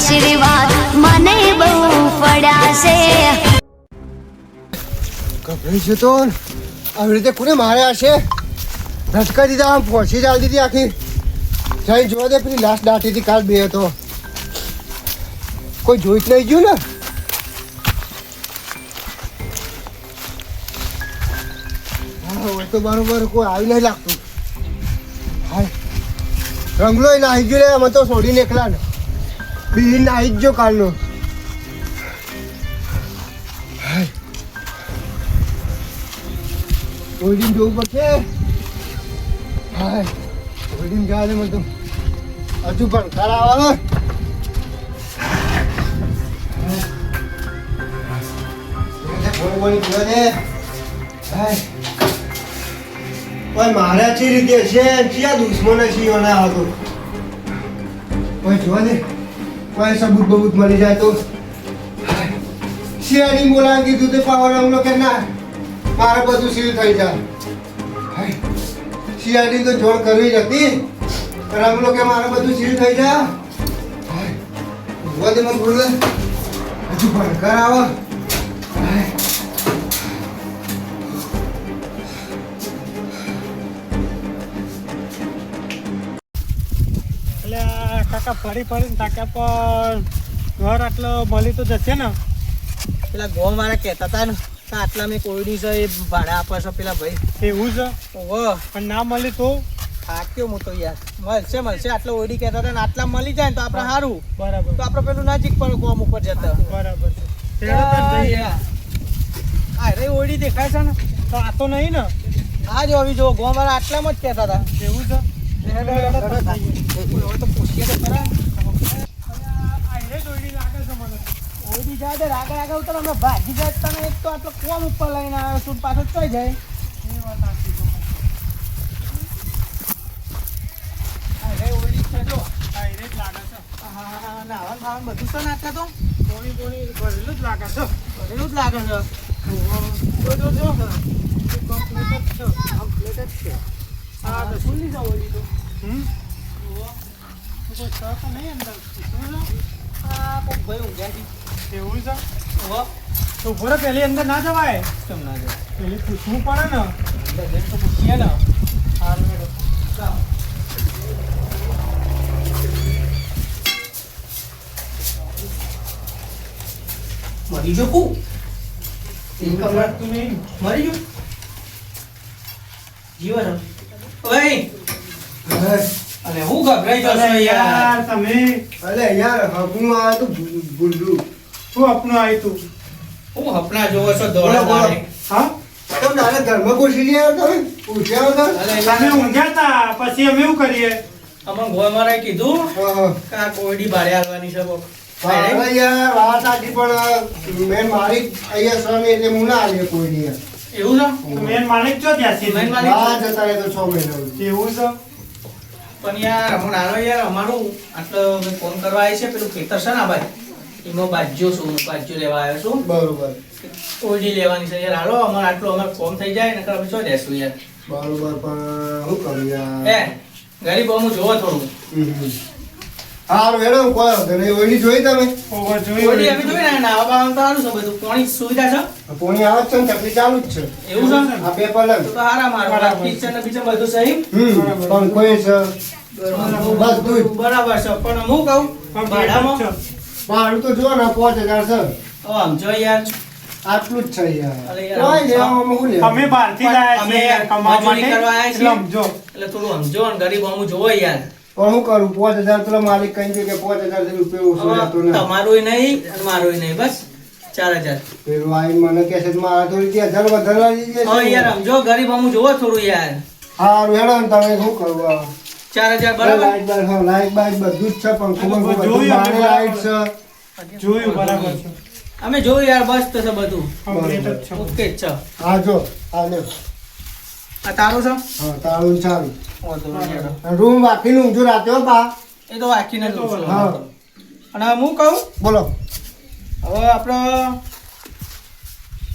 આશીર્વાદ મને બહુ પડાશે. ગભરાઈ છે તો આવી રીતે કોને માર્યા હશે? રટકા દીધા, આમ પહોંચી ચાલી દીધી આખી. જઈ જોવા દે, પેલી લાસ્ટ દાટી હતી કાલ બે હતો. કોઈ જોઈ જ નહીં ગયું ને? હા, હોય તો બરોબર કોઈ આવી નહીં લાગતું. હાય, રંગલો નાહી ગયો રે, અમે તો છોડીને એકલા ને બી નાહી જ જો કાલનો. હાય, ઓઈડીને જોવું પડશે. હાય, ઓઈડીને જવા દે મને તો હજુ પણ ખરા આવે મારા ચી રીતે છે ક્યાં દુશ્મન છે ના હતો કોઈ જોવા દે કોઈ સબૂત બબૂત મળી જાય તો. શિયાળી બોલાવી કીધું તે પાવર અમલો કે ના મારે બધું સીલ થઈ જાય. શિયાળી તો જોડ કરવી જ હતી, રમલો કે મારે બધું સીલ થઈ જાય. જોવા દે મને બોલ હજુ ભણકર આવે. કાકા ફરી ફરીને તાક્યા પણ ઘર આટલો મળી તો જશે ને. પેલા ગોમ વાળા કહેતા હતા ને કે આટલા મેં કોઈની છે એ ભાડા આપે છે પેલા ભાઈ. એવું છે? ઓહો, પણ ના મળી તો થાક્યો હું તો યાર. મળશે આટલા ઓડી કહેતા હતા ને આટલા મળી જાય ને તો આપણે સારું. બરાબર. તો આપણે પેલું નજીક પડે ગોમ ઉપર જતા. બરાબર છે. અરે ઓડી દેખાય છે ને તો આ તો નહીં ને. આ જો આવી જો ગોમ વાળા આટલામાં જ કહેતા હતા. એવું છે? તો પૂછીએ તો ખરા. ઓડી જાય તો આગળ ઉતર અમે ભાગી જાય તમે એક તો આટલો કોમ ઉપર લઈને આવ્યો છું પાછો ચોઈ જાય. ઓડી છે જો નાવાનું ખાવાનું બધું છે ને આટલા તો પોણી ભરેલું જ લાગે છે. ભરેલું જ લાગે છે. કમ્પ્લીટ જ છે. હા તો શું લીધા ઓડી તો કોઈ શોખ નહીં અંદર. હા કોક ભાઈ ઊંઘ્યા છે. એવું છે? તો તો ભરે પહેલી અંદર ના જવાય. કેમ ના જાય? પેલી પૂછવું પડે ને. અંદર તો પૂછીએ ને. સારું મેડમ. ચાલો. મરી જો કુ તું નહીં મરી જો જીવન ઓય અરે હું ગભરાઈ ગયો યાર. તમે અરે યાર હકનું આવે તો ભૂલું શું આપનું આવ્યું તું? હું હપના જોવો છો દોડા દાડે. હા તો તારે ઘરમાં પૂછી લે તમે પૂછ્યા વગર. તમે ઊંઘ્યા હતા પછી અમે શું કરીએ? અમને ગોય મારે કીધું હા કે આ કોઈડી ભાડે આલવાની છે બોક. અરે યાર વાત આજી પણ મેં મારી અહીંયા સ્વામી એટલે હું ના આવીએ કોઈ નહીં. એવું છે? મેન માલિક જો ત્યાં છે. મેન માલિક? હા જતા રહે તો 6 મહિના. એવું છે? પણ યાર હું નાનો યાર અમારું આટલો મેં ફોન કરવા આવી છે પેલું ખેતર છે ને ભાઈ એમાં બાજ્યો લેવા આવ્યો છું. બરોબર ઓડી લેવાની છે યાર. હાલો અમારે આટલું અમારે ફોન થઈ જાય નકર અમે ચોઈ દેશું યાર. બરોબર પણ શું કરું યાર. ગરીબ હું જોવો થોડું. હારું હેડો કોઈ ઘરે ઓઈડી જોઈ તમે? ઓવર ઓડી જોઈ. અમે જોઈ ને નાવા બાવાનું તો સારું છે બધું પાણી સુવિધા છે. પોણી આવે છે ને તકલીફ ચાલુ જ છે. એવું છે? આ બે પલંગ. તો હારા મારું કિચન ને બીજું બધું સહી. પણ કોઈ છે બધું બરાબર છે પણ હું કહું ભાડામાં ભાડું તો જો ને 5000 છે. આમ જો યાર આટલું જ છે યાર. અરે યાર, કોઈ લેવામાં હું લેવા. અમે બહારથી લાયા છીએ યાર કમાવા મજૂરી માટે. કરવા આયા છીએ. સમજો. એટલે થોડું સમજો ને ગરીબ અમુક જોવો યાર. પણ શું કરું 5000 પેલા માલિક કહી દે કે 5000 રૂપિયા ઓછો લેતો ને. તમારું નહીં અને મારું નહીં બસ 4000. પેલું આઈને મને કહે છે કે મારા થોડી 1000 વધારવા દીજે. હવે યાર સમજો ગરીબ અમુક જોવો થોડું યાર. હારું હેડો ને તમે શું કરવું આ? 4000 બરાબર. લાઈટ બાઈટ હા લાઈટ બાઈટ બધું જ છે પણ ખૂબ બધું જોયું બારે લાઈટ છે. જોયું બરાબર છે. અમે જોયું યાર બસ તો છે બધું કમ્પ્લીટ જ છે. ઓકે જ છે. હા જો આ લે આ તારું છે? હા તાળું ચાલુ વાંધો નહીં યાર. રૂમ વાકીને ઊંઘજો રાતે હો બા. એ તો વાંચીને જ ઊંઘશું. હા અને હું કહું બોલો. હવે આપણે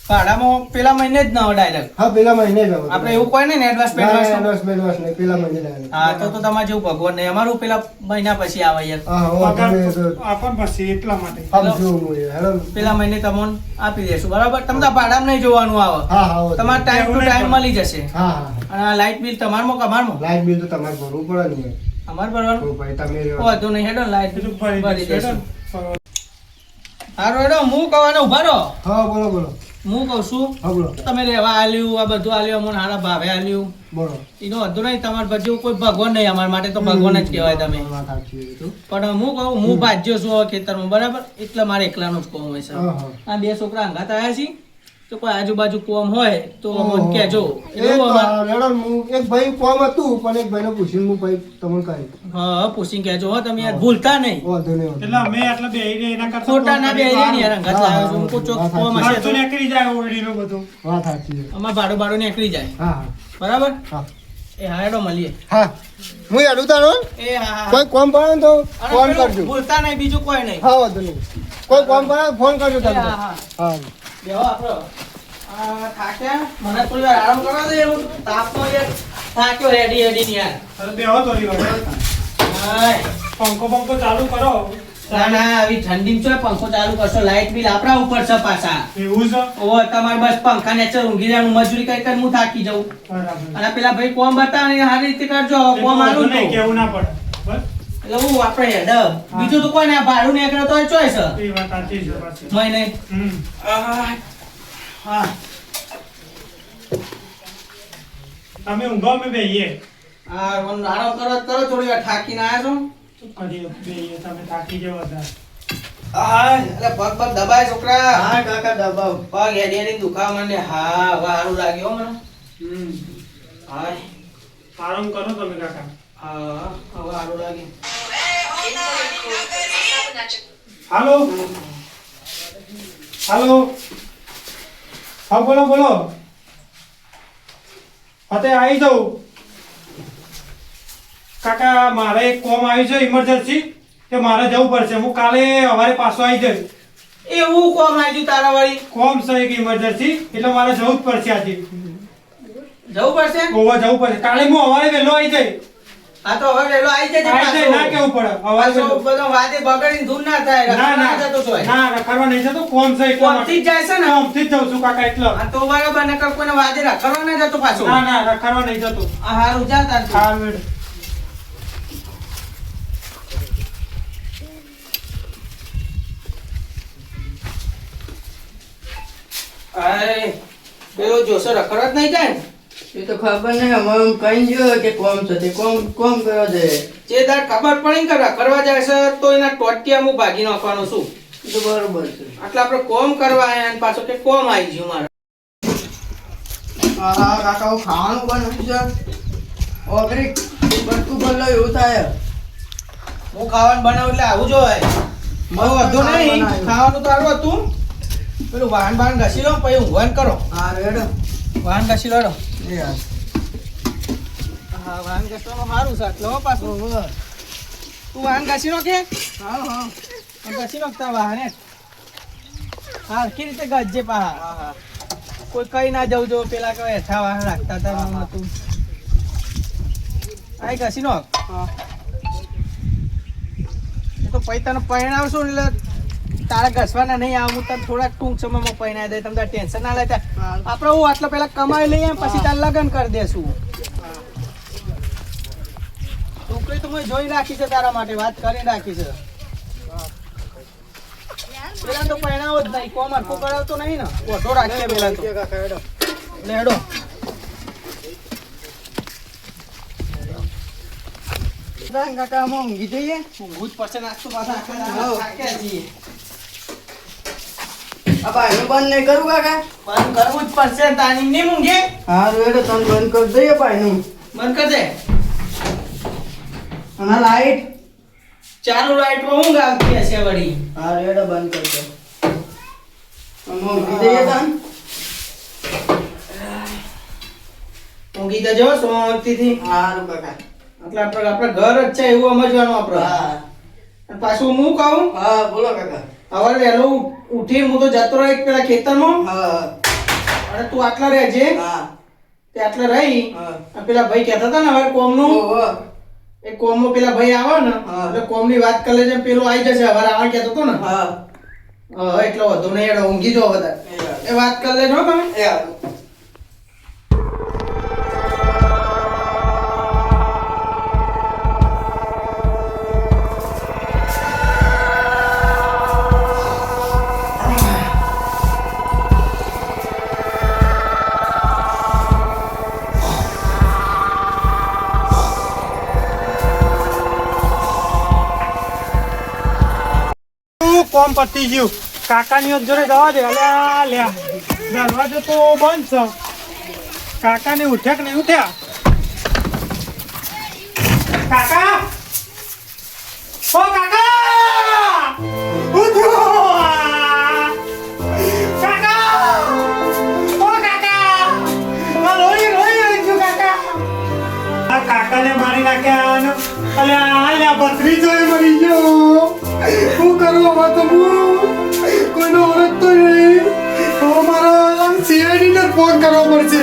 ભાડામાં પેલા મહિને જ ના ડાયરેક્ટ હા પેલા મહિને જ આવો. આપણે એવું કોઈ નહીં ને એડવાન્સ ના, પેડવાન્સ એડવાન્સ બેડવાન્સ નહીં, પેલા મહિને જ આવે. હા તો તમારે જેવું ભગવાન નહીં અમારું પેલા મહિના પછી આવે યાર હા હા વાંધો નહીં, એ તો આપણ પછી એટલા માટે સમજુ હું એ. હેડો. પેલા મહિને તમને આપી દેશું બરાબર તમને તો ભાડામાં નહીં જોવાનું આવે હા હા વાંધો તમારે ટાઈમ ટુ ટાઈમ મળી જશે નહીં. હા હા અને આ લાઇટ બિલ તમારમાં કમારમાં લાઈટ બિલ તો તમારે ભરવું પડે ને. અમારે ભરવાનું તો ભાઈ તમે રહ્યો. વાંધો નહીં હેડો લાઇટ બિલ બધું ભરી ભરી દઈશું, દેશું હેડો. હારું હેડો હું કહેવાનો ઉભા રહો હા બોલો બોલો. હું કહું છું હા બોલો તમે રહેવા આલ્યું આ બધું આલ્યું અમને હારા ભાવે આલ્યું બોલો. એનો વાંધો નહીં તમારે બધું કોઈ ભગવાન નહીં અમારા માટે તો ભગવાન જ કહેવાય તમે વાત સાચી છે તો. પણ હું કહું હું ભાજ્યો છું આ ખેતરમાં બરાબર એટલે મારે એકલાનું જ કોમ હોય છે હા હા. આ બે છોકરા અંગાત આવ્યા છે તો કોઈ આજુબાજુ કોમ હોય તો ઓહો. મને કહેજો એક એવું અમારે હેડો, હું એક ભાઈ કોમ હતું પણ એક ભાઈને પૂછીને હું ભાઈ તમને કહી. હા પૂછીને કહેજો હો તમે યાર ભૂલતા નહીં વાંધો નહીં, વાંધો એટલે અમે આટલા બેહીને એના કરતા ખોટા ના બે ને યાર અંગાત હા, લાવ્યો છું હું કોઈ ચોક હા, કોમ હા. હશે તો ખર્ચો નીકળી જાય ઓરડીનું બધું. નહીં. વાત સાચી છે. અમાર ભાડું ભાડું નીકળી જાય હા હા બરાબર હા એ હા હેડો મળીએ હા હું હેડું તારો. એ હા હા કોઈ કોમ પડે ને તો અને ફોન પેલું કરજો. ભૂલતા નહીં બીજું કોઈ નહીં હા વાંધો નહીં. કોઈ કોમ પડે ને ફોન કરજો એ તમે. હા હા હા બેહો આપણો આ થાક્યા મને થોડી વાર આરામ કરવા દે હું તાપનો યાર થાક્યો રેડી રેડી ને યાર હવે બેહો થોડી વાર. હાય. પંખો ચાલુ કરો. ના ના આવી ઠંડીમાં ચોય પંખો ચાલુ કરશો લાઇટ બિલ આપણા ઉપર છે પાછા એવું છે? ઓ તમારે બસ પંખા નેચર ઊંઘી જવાનું મજૂરી કરી કરી હું થાકી જાઉં બરાબર. અને પેલા ભાઈ કોમ બતાવે ને સારી રીતે કરજો હવે કોમ વાંધો આલું નહીં, તો કેવું ના પડે. બસ, એટલે હું આપણે હેડ બીજું તો કોઈ ને ભાડું નીકળે તો ચોઈસ એ વાત સાચી છે પાછી. મહિને હમ. હા તમે ઊંઘો, અમે બેહીએ. હા આરામ કરો થોડી વાર થાકીને આવ્યા છો શું કરીએ? બેહીએ, તમે થાકી જાઓ વધારે. એટલે પગ પગ દબાય છોકરા હા કાકા દબાવ. પગ હેડી હેડી દુખાવા માંડે હા હવે સારું લાગ્યું હો મને હમ. હા આરામ કરો તમે કાકા. હા હવે સારું લાગ્યું હાલો હાલો. હા બોલો બોલો. હા આવી જાઉં. કાકા મારે એક કોમ આવ્યું છે ઇમરજન્સી કે મારે જવું પડશે. હું કાલે સવારે પાછો આવી જઈશ. એવું કોમ આવ્યું તારા વાળી કોમ છે એક ઇમરજન્સી એટલે મારે જવું જ પડશે આજે. જવું પડશે ગોવા જવું પડશે. કાલે હું સવારે વહેલો આવી જઈશ. હા તો હવે વહેલો આવી જજે આવી જઈશ, ના પાછો. કેવું પડે સવારે પાછો વહેલો. બધો વાદે બગડીને ધૂળ ના થાય ના રખડવા ના જતો તોય. ના રખડવા નહીં જતો. કોમ છે એટલા કોમથી જ માટે. જાય છે ને કોમથી જ જઉં છું કાકા એટલે. આ તો બરાબર નકર કોઈને વાદે રખડવા ના જતો પાછો ના ના રખડવા નહીં જતો. આ હારું જા તાર તું. હારું હેડ. આય, પેલો જોશો રખડવા જ નહીં જાય ને? એ તો ખબર નહીં અમારે કઈ ગયો કે કોમ છે તે કોમ કરવા જાય. જે તાર ખબર પડી ને કે રખડવા જાય છે તો એના ટોટિયા હું ભાગી નાખવાનો છું એ તો બરોબર છે. એટલે આપણે કોમ કરવા આયા અને પાછો કે કોમ આવી ગયું મારે હા હા કાકા હું ખાવાનું બનાવ્યું છે. ઓગરી બધું બોલો એવું થાય. હું ખાવાનું બનાવું એટલે આવું જોઈએ મારું વધુ નહીં બનાવ્યું. ખાવાનું તો આવું હતું પેલું વાહન બાહન ઘસી લો પછી ઊંઘવાનું કરો હા રેડો. વાહન ઘસી લો એ હા. હા વાહન ઘસવામાં સારું છે એટલે હો પાછું તું વાહન ઘસી નો કે હા હા ઘસી નાખતા વાહન હા કે રીતે ગજે પાહા હા હા. કોઈ કઈ ના જવું જો પેલા કઈ હેઠા વાહન રાખતા હતા એવું નતું આ ઘસી નો હા. એ તો પછી તને પરિણાવશું એટલે તારા ઘસવાના નહીં આવું તને થોડાક ટૂંક સમયમાં પરિણાવી દે તમે ટેન્શન ના લેતા હા. આપણે હું આટલો પેલા કમાઈ લઈએ પછી તાર લગ્ન કરી દેશું છોકરી તો મેં જોઈ રાખી છે તારા માટે વાત કરી રાખી છે પેલા તો પરિણાવો જ નહીં કોમ હરખું કરાવતો નહીં ને ઓઢો રાખીએ પેલા તો કાકા રેડો. લેડો કાકા અમે ઊંઘી જઈએ. ઊંઘવું જ પડશે નાસ્તો પાછા આખા દાડા હા. થાક્યા છીએ. આ ભાઈનું બંધ નહીં કરું કાકા. બંધ કરવું જ પડશે તાની નહીં ઊંઘે હા રેડો તમે બંધ કરી દઈએ ભાઈનું. બંધ કર દે અને લાઈટ. ચાલુ લાઈટ માં ઊંઘ આવતી હશે વળી હા રેડો બંધ કરી દો. અમે ઊંઘી જઈએ તાન. ઊંઘી જજો શાંતિથી હારું કાકા. એટલે આપણે ઘર જ છે એવું સમજવાનું આપણે હા અને પાછું હું કહું હા બોલો કાકા. સવારે વહેલું ઉઠી હું તો જતો રહ્યો પેલા ખેતરમાં હા અને તું આટલા રહેજે. હા તે આટલા રહી હા. અને પેલા ભાઈ કહેતા હતા ને હવે કોમનું ઓહો. એ કોમમાં પેલા ભાઈ આવે ને હા. એટલે કોમની વાત કરી લેજે પેલો આવી જશે હવે આવવા કહેતો હતો ને હા હા એટલો વધુ નહીં એડો ઊંઘી જાઓ બધા એ વાત કરી લેજો હો તમે એ હારું. તું કોમ પતી ગયું કાકાની જોડે જવા દે અલ્યા લ્યા દરવાજો તો બંધ છે કાકાને ઉઠ્યા કે નહીં ઉઠ્યા કાકા ઓ કાકા ઉઠો કાકા ઓ કાકા આ રોઈ રોઈ રહ્યું છું કાકા આ કાકાને મારી નાખ્યા અને અલ્યા અલ્યા ભત્રીજો એ મરી ગયો શું કરું હવે તો હું કોઈનો ઓળખતો નહીં હવે મારા સીઆઈડી ને ફોન કરવો પડશે